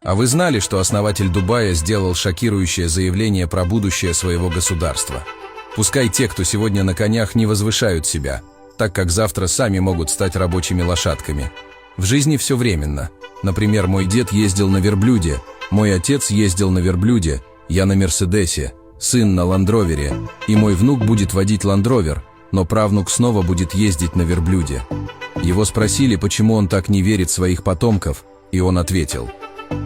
А вы знали, что основатель Дубая сделал шокирующее заявление про будущее своего государства? Пускай те, кто сегодня на конях, не возвышают себя, так как завтра сами могут стать рабочими лошадками. В жизни все временно. Например, мой дед ездил на верблюде, мой отец ездил на верблюде, я на Мерседесе, сын на ландровере, и мой внук будет водить ландровер, но правнук снова будет ездить на верблюде. Его спросили, почему он так не верит в своих потомков, и он ответил: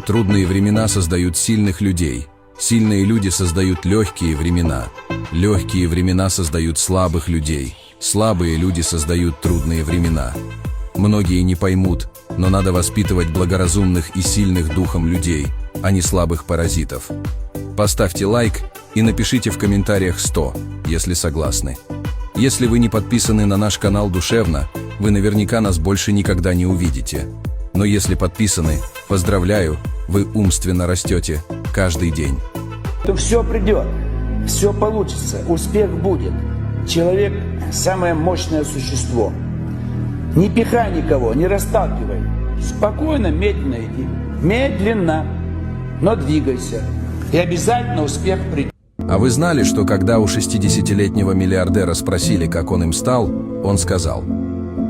трудные времена создают сильных людей, сильные люди создают легкие времена, легкие времена создают слабых людей, слабые люди создают трудные времена. Многие не поймут, но надо воспитывать благоразумных и сильных духом людей, а не слабых паразитов. Поставьте лайк и напишите в комментариях 100, если согласны. Если вы не подписаны на наш канал душевно, вы наверняка нас больше никогда не увидите. Но если подписаны, поздравляю, вы умственно растете каждый день. То все придет, все получится, успех будет. Человек – самое мощное существо. Не пихай никого, не расталкивай. Спокойно, медленно иди. Медленно, но двигайся. И обязательно успех придет. А вы знали, что когда у 60-летнего миллиардера спросили, как он им стал, он сказал: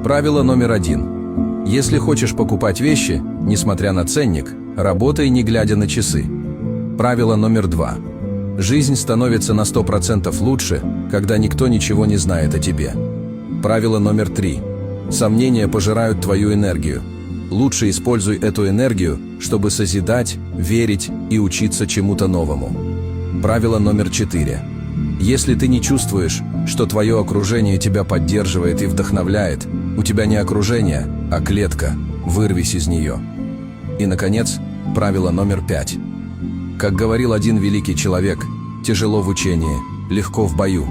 правило номер 1. Если хочешь покупать вещи, несмотря на ценник, работай, не глядя на часы. Правило номер 2. Жизнь становится на 100% лучше, когда никто ничего не знает о тебе. Правило номер 3. Сомнения пожирают твою энергию. Лучше используй эту энергию, чтобы созидать, верить и учиться чему-то новому. Правило номер 4. Если ты не чувствуешь, что твое окружение тебя поддерживает и вдохновляет, у тебя не окружение, а клетка, вырвись из нее. И, наконец, правило номер 5. Как говорил один великий человек, тяжело в учении, легко в бою.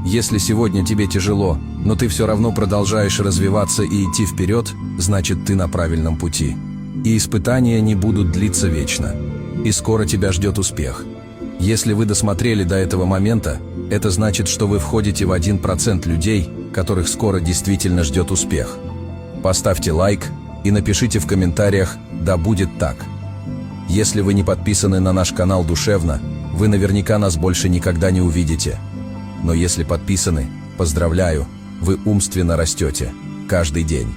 Если сегодня тебе тяжело, но ты все равно продолжаешь развиваться и идти вперед, значит, ты на правильном пути. И испытания не будут длиться вечно. И скоро тебя ждет успех. Если вы досмотрели до этого момента, это значит, что вы входите в 1% людей, которых скоро действительно ждет успех. Поставьте лайк и напишите в комментариях «Да будет так». Если вы не подписаны на наш канал душевно, вы наверняка нас больше никогда не увидите. Но если подписаны, поздравляю, вы умственно растете каждый день.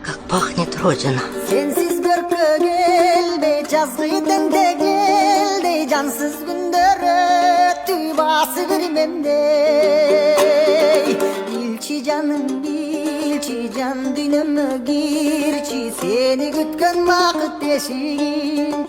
Как пахнет Родина. Sensiz bir kölde жазгыйдың келди жансыз күндөрү өтүп басы билмемдей билчи жаным билчи жан дүйнөмө кирчи сени күткөн бакыт бешигин